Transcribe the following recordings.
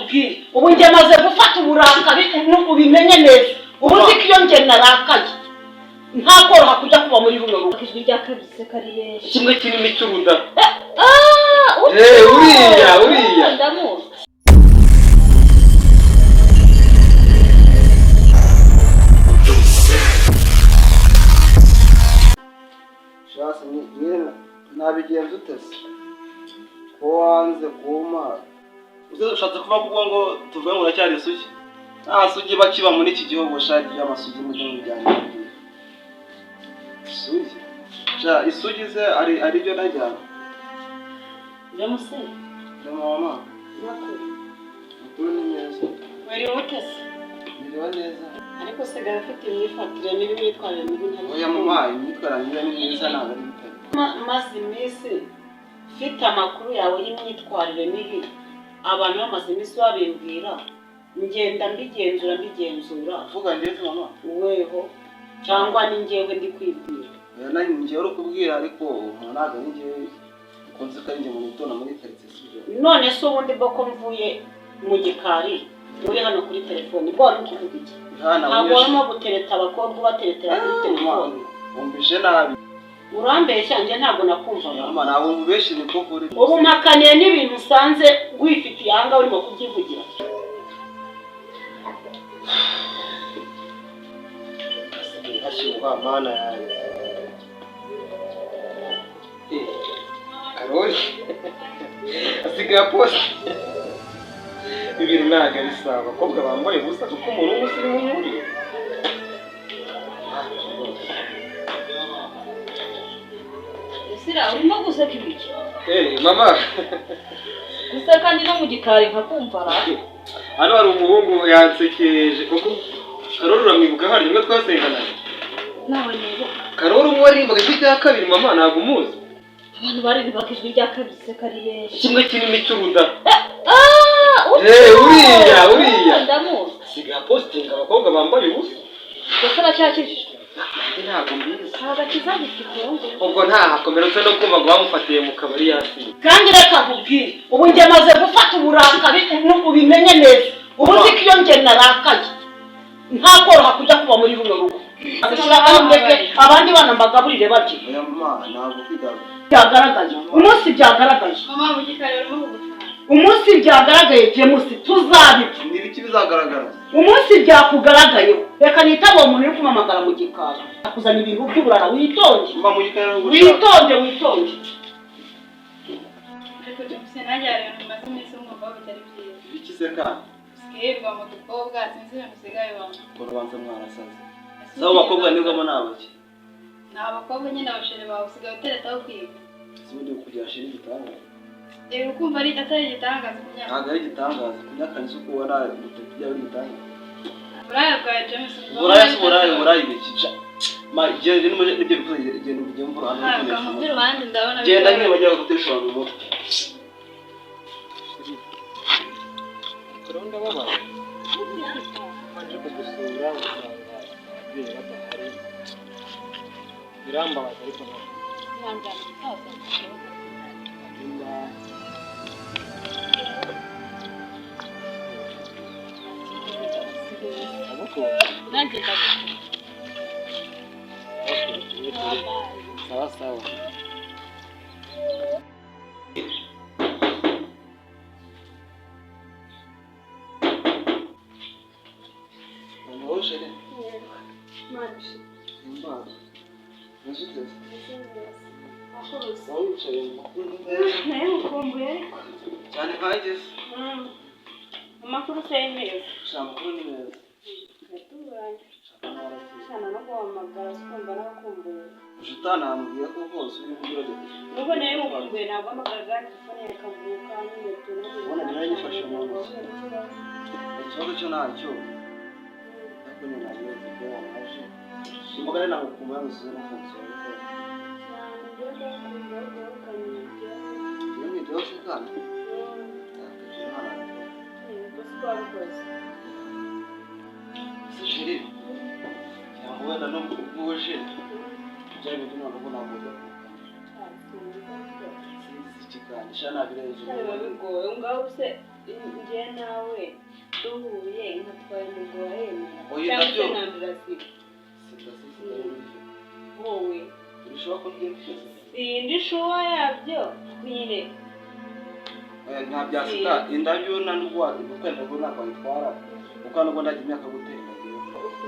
nkubwire ubu njye maze gufata uburakari ubimenye neza ubu nzi ko iyo njye narakaye nta koroha kujya kuba muri runo rugo ijwi rya kabise kari benshi kimwe kirimo icuruda uriya ndamuzi shasi nyine nabigenza utese ko wanze kuma ushatse kuba kuvuga ngo tuvuge ngo uracyari isugi nta sugi bakiba muri iki gihugu shari y'amasugi mu gihugu byanjye isugi isugi ze ari byo najyana Jamuse mama nakuri ni neza wari utese niba neza ariko se gafite imyifatire mibi myitwarire mibi oya mama imyitwarire ni neza ntabwo ari bitari maze iminsi mfite amakuru yawe y'imyitwarire mibi abantu bamaze iminsi babimbwira ngenda mbigenzura uvuga ngeze mama weho cyangwa ni njyewe ndi kwibwira nani njyewe uri kubwira ariko ntabwo ni njyewe ukunze ko ari njye mu gitondo muri karitsiye sibyo none se ubundi bwo mvuye mu gikari uri hano kuri telefone bwo ari kuvuga iki ntabwo warimo gutereta abakobwa ubateretera kuri telefone wumvishe nabi urambeshya njye ntabwo nakumva mama ntabwo mubeshye niko kuri ubu mpakaniye n'ibintu usanze wifitiye ahangaha urimo kubyivugira hashyirwa mana yawe Karoli asigaye poste ibintu ntabwo ari sawa abakobwa bambaye ubusa kuko umuntu w'umusirimu nk'uriya Sira urimo guseka ibiki mama guseka ni no mu gikari nkakumva ra hano hari umuhungu yansekeje kuko Karoli uramwibuka hari rimwe twasenganaga nawe nibo Karoli umwe warimbaga ijwi rya kabiri mama ntabwo umuzi abantu baririmbaga ijwi rya kabise kari benshi kimwe kirimo icuruda uriya ndamuzi asigaye postinga abakobwa bambaye ubusa gusa aracyakijijwe ntabwo mbizi agakiza gifite ubwo ntahakomeretse no kumva ngo bamufatiye mu kabari yasinze kandi reka nkubwire ubu njye maze gufata uburakari ubimenye neza ubu nzi ko iyo njye narakaye nta koroha kujya kuba muri runo rugo abishyiraho ndetse abandi bana mbagaburire barye ntabwo kwidagadura byagaragaye umunsi byagaragaye mama mu gikari urimo kugushaka umunsi byagaragaye James tuzabipfa n'ibiki bizagaragara umunsi byakugaragayeho reka nitaba uwo muntu uri kumamagara mu gikari akuzana ibintu by'uburara witonde mba mu gikari witonde ariko James nanjye hari ibintu bimaze iminsi mwumva bitari byiza bikize kandi sikirwa mu dukobwa sinzi ibintu usigaye bamwe ngo rubanza mwarasaze zabo bakobwa nibwamo nabaki ni abakobwa nyine abasheri bawe usigaye uteretaho kwiga ubundi kugira shiri igitangaza rero ukumva atari igitangaza ku myaka ntabwo ari igitangaza ku myaka nizo uko ubona ibitoki byaba ari igitangaza uburaya bwawe James uburaya ibikica genda n'ibyo bikoze genda ujye mvura hano mu by'uruhande ndabona genda nyine bajya bagutesha abantu mu mutwe kurunda baba baje kugusura usanga ababyeyi badahari birambabaza ariko sawa sawa Sheri. Manchi. Imbaga. Nzutse. Akoze. Wicaye Naye ukumbuye ariko. cyane nkageze. Amakuru se neza. Shampoo ni neza. Gatubanye. Sana no guhamagara sikumva nakumbuye. Utanambwiye ko hose uri kugira ngo. Nuko naye ukumbuye ntabwo amagara telefone yakavuka nyine tunabona. Ubona niba yifashe mu ntoki. Ikibazo cyo ntacyo. Kwenye na leo kwa maji. Mbona na hukumu sio mfunzo wako. Ndio ndio sana. Sijiri. Yangu na nombo kuoshe. Jaje ndio naona moja. Sisi chikani shana vile hizo. Bigoye ngaho se njye nawe duhuye nkatwara imigo wahemera Oya, cyangwa se nabyo. nkandurasiba wowe urashobora ko ngiye kugeza sindi shuwa yabyo nyine nta byasita indabyo nandugwa ukwenda ngo ntabwo bitwara kuko nubwo ndagira imyaka gutera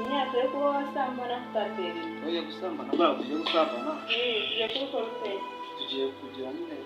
imyaka yo kuba wasambana tutatera oya gusambana bwa tugiye gusambana tugiye kubikora ute tugiye kugira nyine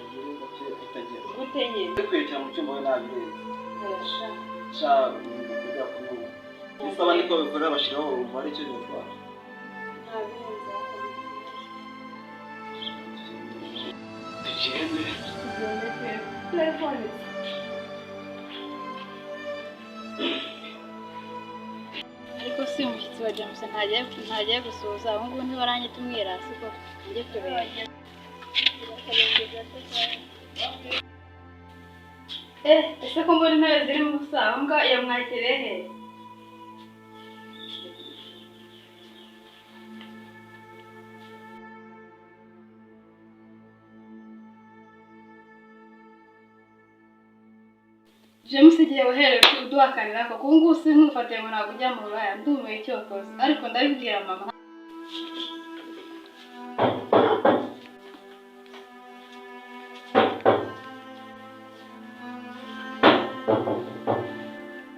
ngire bake itagira gute nyine kwekera mu cyumba we nabirenze Arasha. sha kujya kunywa bisaba niko bikorera bashiraho umubare cyo bitwara nta birenze tugende telefone ariko si umushyitsi wa James ntagiye gusuhuza ubu ngubu ntibarangita umwirasi ko njye kureba ese ko mbona intebe ziri mu busanga yamwakiriye he James igihe wahereye uduhakanira ko ubu ngubu sinkufatiye ngo ntabwo ujya mu ruraya ndumiwe icyokoze ariko ndabibwira mama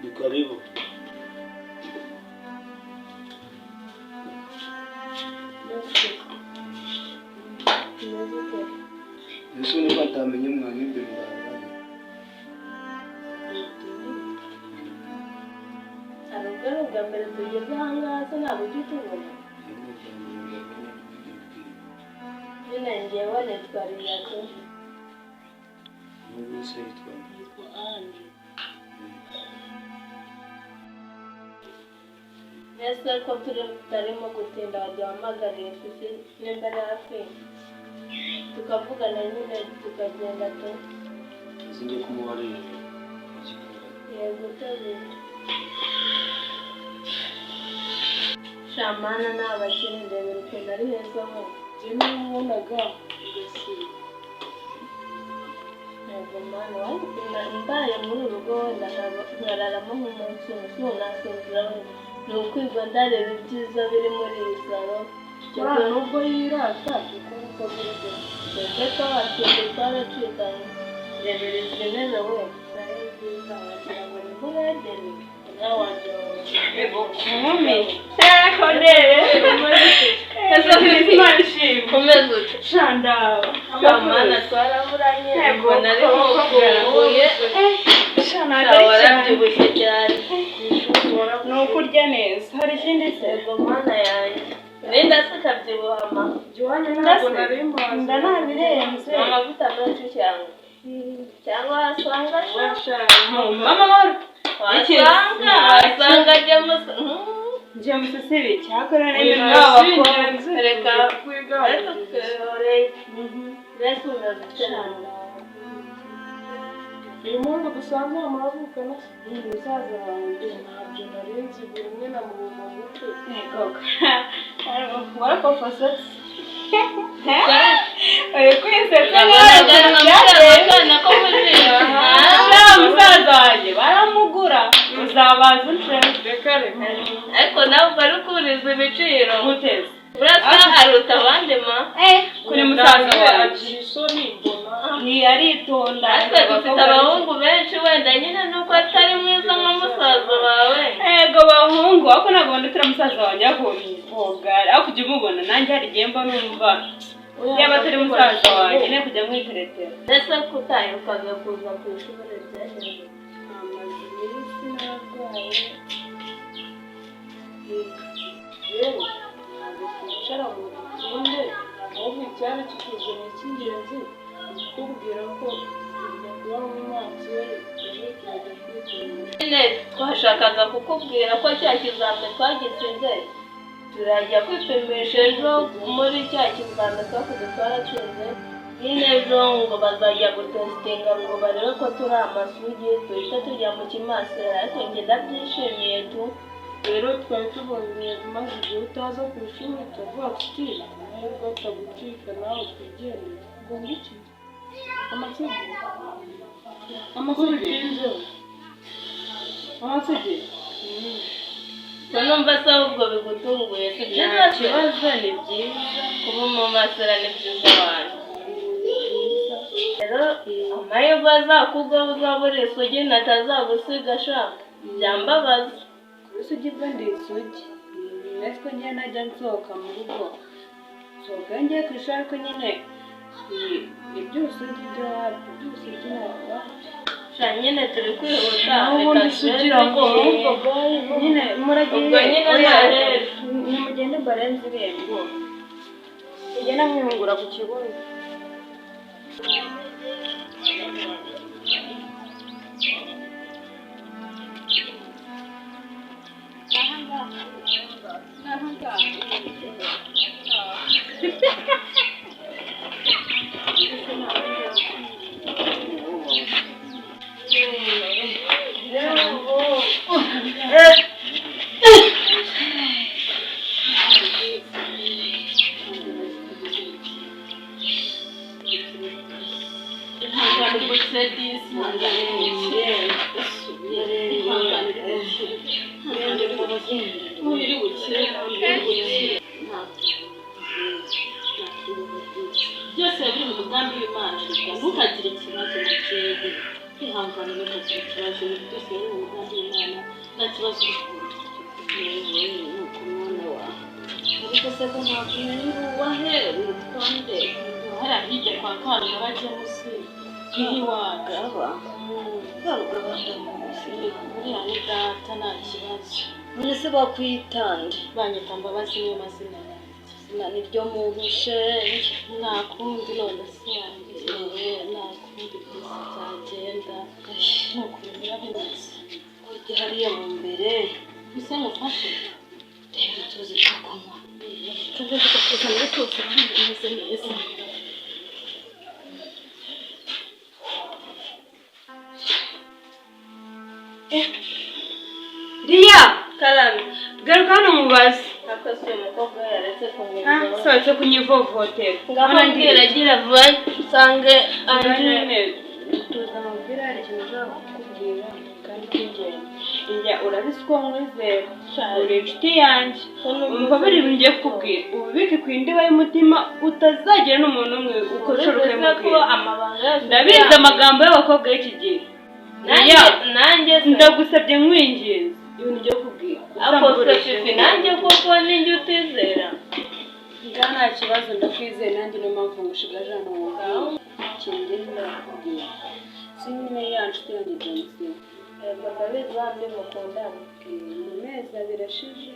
Ni karibu. Yesu niba atamenye umwana imbere mbarabara. hari ubwo bwa mbere tugeze aha ngaha se ntabwo ujya utubona nyine njyewe nitwariye ko N'ubu se yitwa yitwa Ange mbese ko tutarimo gutinda waduhamagariye kuki n'imbere hafi tukavugana nyine tukagenda tu sinjye kumubarira. yego utabizi shamana ni abakene ndebera ukuntu ari heza ho njye n'ubonaga ugasiba yego mana mbaye muri uru rugo wenda nkararamo nk'umunsi umwe nasinzira wenda ni ukwirwa ndareba ibyiza biri muri iyi salo cyangwa nubwo yirata kuko niko biri twebwe twabashinzwe twaracikanye rebera izi ntebe we nayo nziza wagira ngo ni muri edeni nawe wagira ngo nkumi cyangwa ndebe ese ntizimashimwe umeze ute shandawa shamana twaraburanye mbona ari mukumbuye warabyibushye cyane ni ukurya neza hari ikindi se yego mana yanjye wenda se ukabyibuha ma nda ntabirenze amavuta menshi cyangwa wasanga wasanga James sibi cyakora n'ibintu n'abakobwa reka ariko twihoreye mbese unabicarana uyu muntu dusanze amavukana ni musaza wanjye ntabyo narinzi buri umwe na mubuma mutwe warakofase oya kwisetsa musaza wanjye baramugura uzabaza uce ariko nawe ugari ukuriza ibiciro guteze urasa aruta abandi ma kuri musaza wacu ntiyaritonda natwe dufite abahungu benshi wenda nyine nuko atari mwiza nka musaza wawe ego bahungu ariko ntabwo ndutira musaza wanjye akubwira aho kujya umubona nanjye hari igihe mba numva yaba atari musaza wanjye ne kujya mwiteretera ese ko utaherukaga kuza ku ishuri byagenze amaze iminsi narwaye rero ntabwo twicara ngo dukunde ahubwo icyari kituzanye cy'ingenzi kukubwira ko kuba mu maso ejo turajya kwipimisha nyine twashakaga kukubwira ko cya kizame twagitsinze turajya kwipimisha ejo muri cya kizame twakoze twaratsinze nyine ejo ngo bazajya gutesitinga ngo barebe ko turi amasugi duhita tujya mu kimasera ariko njye ndabyishimiye tu rero twari tubonye maze igihe utaza ku ishuri tuvuga tuti nubwo atagucika nawe twigendere ngo ngiki amakigo amakuru y'inzu amasugi numva se ahubwo bigutunguye si byiza kibazo ni byiza kuba mu masura ni byiza wanjye rero amahirwe azakugwaho uzabura isugi natazagusiga sha byambabaza isugi bwo ndi isugi natwe njye najya nsohoka mu rugo nsohoka ngiye ku ishuri ariko nyine iby'ubusugi byo hafi iby'ubusugi ntabwo sha nyine turi kwihuta ubundi sugira ngo nyine muragiye ubwo nyine ntarebe nimugende mbarenze irembo mugenda mwihungura ku kibuga byose biri mu mugambi w'Imana ntukagire ikibazo mu kirere kwihangana ntukagire ikibazo byose biri mu mugambi w'Imana nta kibazo nuko umwana wawe ariko se ko ntabwo umenya uwahe urutonde hariya hirya kwa Karuga bajya munsi y'iwaga Karuga buriya ni data nta kibazo none se bakwitande banyita Mbabazi niyo mazina izina ni ryo muntu shenge nta kundi none se wanjye nta kundi byose byagenda nuko biba bimeze ujya hariya mu mbere mbese ngufashe reba tuzi two kunywa tuze tukuzanire twose kandi bimeze neza Riya karame garuka hano mubaze akasuye umukobwa yaretse kumwizaho sohotse kunyivovotera ngaho mbwira agira vuba nsange anje tuza amabwira hari ikintu ushobora kukubwira kandi cy'ingenzi njya urabizi ko nkwizera uri inshuti yanjye umva biri ibintu ngiye kukubwira ububike ku indiba y'umutima utazagira n'umuntu umwe ukoresha ukabimubwira ndabizi amagambo y'abakobwa y'iki gihe nanjye ndagusabye nkwinginze ibintu ngiye kukubwira aposto fifi nanjye koko ninjye utizera nga nta kibazo ndakwizeye nanjye niyo mpamvu ngushigaje hano ngaho ikintu ndakubwira si nyine ya nshuti yanjye Jensi ndabizi bambi mukundana mu mezi abiri ashize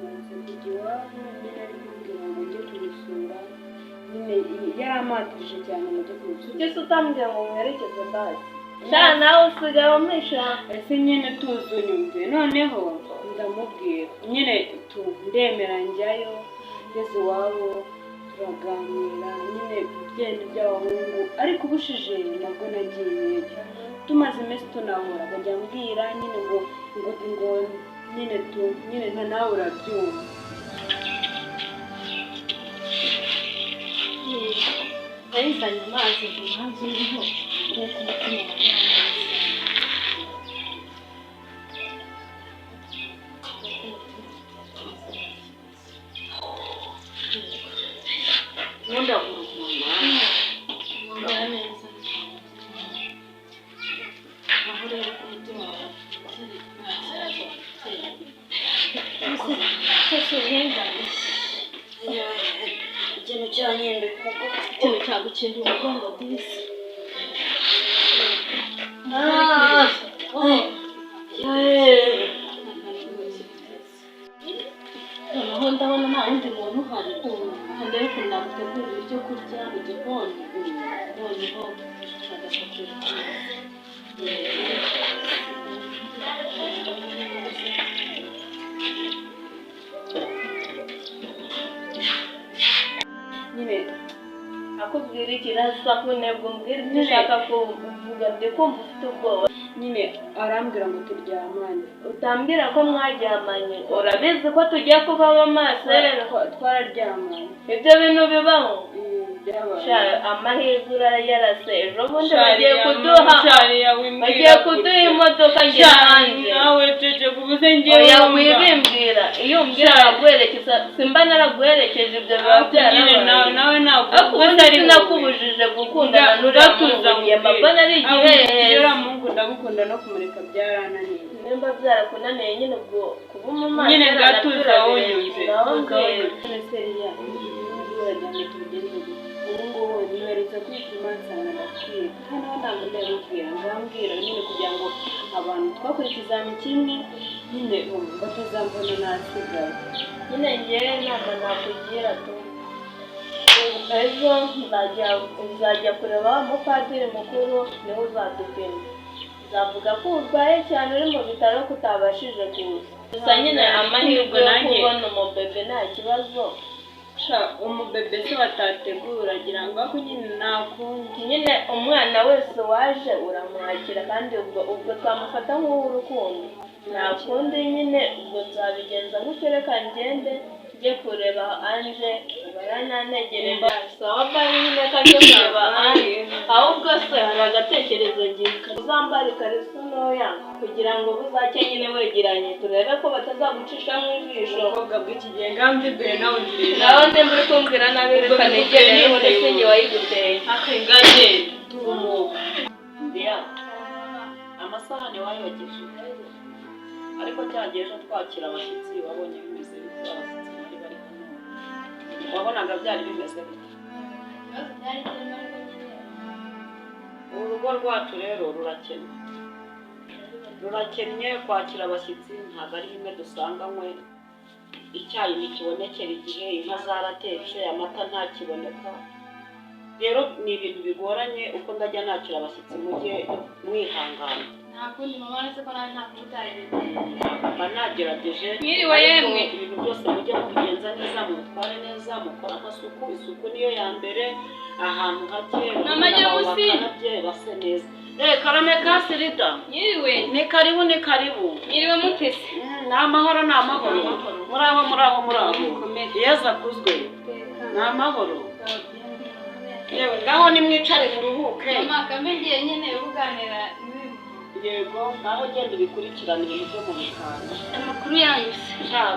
maze kujya iwabo nyine ari kumbwira ngo njye kumusura nyine yarampatirije cyane ngo njye kumusura ujye se utambwira ngo mwerekeze basi sha nawe usigaye umwisha ese nyine tuzi unyumve noneho ndamubwira nyine ndemera njyayo ngeze iwabo turaganira nyine byenda by'abahungu ariko ubushije nabwo nagiyeyo tumaze iminsi tunahura akajya ambwira nyine ngo nyine nta nawe urabyumva yayizanye amazi ngo mpamvu uriho nk'uko umutima ikintu cyanyembe ikintu cyagukinda umugongo disi noneho ndabona nta wundi muntu uhari kandi ariko nagutegurira ibyo kurya mu gikoni noneho agafatira nyine akubwira ikirasa kunebwa umbwira icyo ushaka kuvuga ndi kumva ufite ubwoba nyine arambwira ngo turyamane utambwira ko mwaryamanye urabizi ko tugiye kuba amaso twararyamanye ibyo bintu bibaho amahirwe urayarase ejo bundi bagiye kuduha imodoka njye hanze nawe cece kubuze ngewe oya wibimbwira iyo umbwira araguherekeza simba naraguherekeje ibyo biba byarabaye nawe ntabwo ubundi sinakubujije gukundana n'uriya mungu papa nari igihe mungu ndagukunda no kumureka byarananiye nimba byarakunaniye nyine ubwo kuba umumana nyine ngatuza wonyuze seriya uragende tugende ubu niherutse kwituma nsanga ndakwiye hano ntabwo ndabibwira ngambwira nyine kugira ngo abantu twakora ikizami kimwe nyine batazambona nasigaye nyine ngewe inama nakugira tu ejo nzajya kureba umupadiri mukuru niwe uzadupima nzavuga ko urwaye cyane uri mu bitaro ko utabashije kuza gusa nyine amahirwe yo kubona umubebe nta kibazo umubebe se watategura agira ngo ako nyine nakundi nyine umwana wese waje uramwakira kandi ubwo twamufata nk'uw'urukundo nakundi nyine ubwo nzabigenza gutyo reka ngende njye kureba anje baranantegereje sawa bari nyine kajya kureba anje ahubwo se hari agatekerezo gika uzambara ikariso ntoya kugira ngo buzacye nyine wegeranye turebe ko batazagucisha mu ijisho ubwoga bw'iki gihe ngambye imbere nawe ndirira nawe ndembe uri kumbwira nabi reka negere niba ndetse njye wayiguteye akenganye tumuka ndiya amasahani wayogeje ariko cyagiye ejo twakira abashyitsi wabonye bimeze bite abashyitsi bari bari hano wabonaga byari bimeze bite urugo rwacu rero rurakennye kwakira abashyitsi ntabwo ari bimwe dusanganywe icyayi ntikibonekera igihe inka zaratetse amata ntakiboneka rero ni ibintu bigoranye uko ndajya nakira abashyitsi mujye mwihangana nta kundi mama uretse ko nawe nta kumutahiriza mba nagerageje mwiriwe yemwe ibintu byose mujye mubigenza neza mutware neza mukora amasuku isuku niyo ya mbere ahantu hake bakarabye base neza karame ka sirida mwiriwe ni karibu mwiriwe mutese ni amahoro muraho yezu akuzwe ni amahoro yewe ngaho nimwicare muruhuke mama kambe ngiye nyine uganira yego naho genda ubikurikirana ibintu byo mu mikanda amakuru yanyu se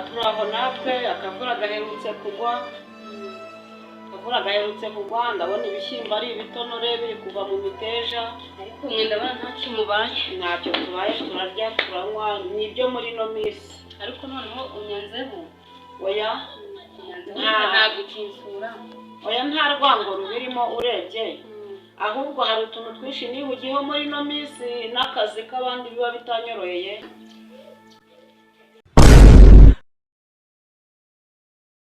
turaho natwe akavura gaherutse kugwa ndabona ibishyimbo ari ibitonore biri kuva mu miteja ariko mwe ndabona ntacyo mubaye ntacyo tubaye turarya turanywa nibyo muri ino minsi ariko noneho unyanzeho oya ntabwo ukinsura oya nta rwango rubirimo urebye ahubwo hari utuntu twinshi nihugiyeho muri ino minsi n'akazi k'abandi biba bitanyoroheye